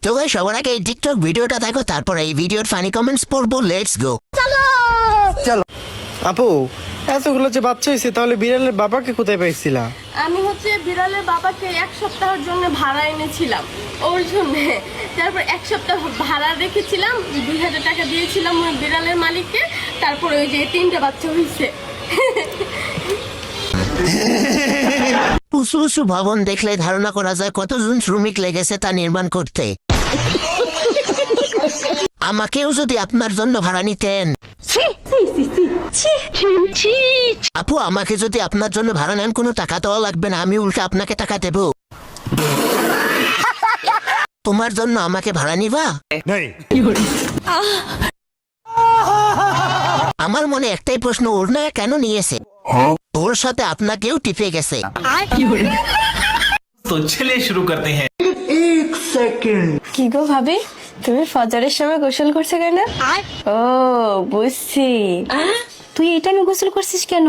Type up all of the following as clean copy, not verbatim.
তো গাইস সবার আগে এই টিকটক ভিডিওটা দেখো, তারপর এই ভিডিওর ফানি কমেন্টস পড়বো। Let's go. আপু, এতগুলো যে বাচ্চা হয়েছে, তাহলে বিড়ালের বাবাকে কোথায় পাইছিলা? আমি বিড়ালের বাবাকে 1 সপ্তাহের জন্য ভাড়া এনেছিলাম ওর জন্য। তারপর 1 সপ্তাহ ভাড়া রেখেছিলাম, 2000 টাকা দিয়েছিলাম ওই বিড়ালের মালিককে। তারপর ওই যে 3টা বাচ্চা হয়েছে। উঁচু উঁচু ভবন দেখলে ধারণা করা যায় কতজন শ্রমিক লেগেছে তা নির্মাণ করতে। আমাকেও যদি আপনার জন্য ভাড়া নিতেন। আপু, আমাকে যদি আপনার জন্য ভাড়া নেন, কোনো টাকা দেওয়া লাগবে না, আমি উল্টা আপনাকে টাকা দেব। তোমার জন্য আমাকে ভাড়া নিবা? আমার মনে একটাই প্রশ্ন, ওর না কেন নিয়েছে? ওর সাথে আপনাকেও টিপে গেছে। तो चलिए शुरू करते हैं। কি গো ভাবি, তুমি ফজরের সময় গোসল করছো কেন? ও বুঝছি, তুই এটা নিয়ে গোসল করছিস কেন?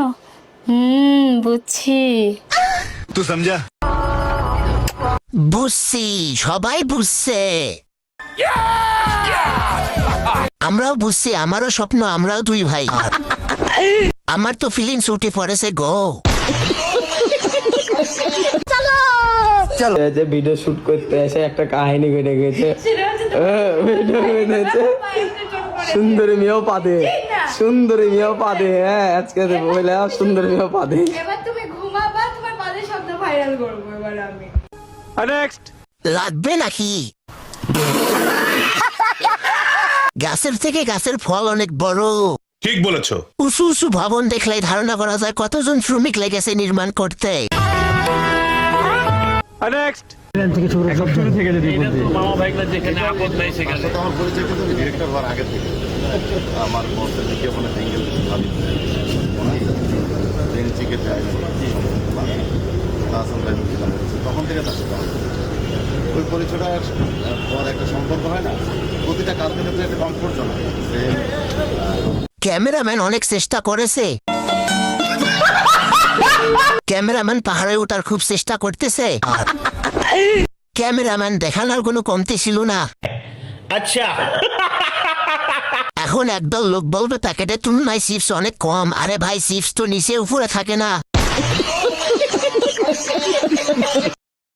বুঝছি। तू समझा? বুঝছি, সবাই বুঝছে। আমরাও বুঝছি, আমারও স্বপ্ন, আমরাও 2 ভাই। আমার তো ফিলিংস উঠে পড়েছে গো। চলো, যে ভিডিও শুট করতে এসে একটা কাহিনী ঘটে গেছে। ভিডিও বেঁধেছে সুন্দরী মেয়েও পাদে, সুন্দরী মেয়েও পাদে। হ্যাঁ, আজকে বললাম সুন্দরী মেয়েও পাদে। এবার তুমি ঘুমাবা, তোমার বাজে শব্দ ভাইরাল করবো এবার আমি। নেক্সট লাগবে নাকি? গাছের থেকে গাছের ফল অনেক বড়। ठीक বলেছো। উঁচু উঁচু ভবন দেখলে ধারণা করা যায় কতজন শ্রমিক লেগেছে নির্মাণ করতে। নেক্সট ডিরেক্টর হওয়ার আগে থেকে আমার বসে থেকে মানে সিঙ্গেল ভাবি চিকেন তখন থেকে তার সাথে ওই পরিচয়টা পর একটা সম্পর্ক হয় না, প্রতিটা কাজের ক্ষেত্রে একটা কমফোর্ট জোন। ক্যামেরাম্যান অনেক চেষ্টা করেছে। ক্যামেরাম্যান পাহাড়ে ওঠার খুব চেষ্টা করতেছে। ক্যামেরাম্যান দেখানোর কোনো কমতি ছিল না। अच्छा এখন একদল লোক বলবে প্যাকেটের তুলনায় চিপস অনেক কম। আরে ভাই, চিপস তো নিচে উপরে থাকে না।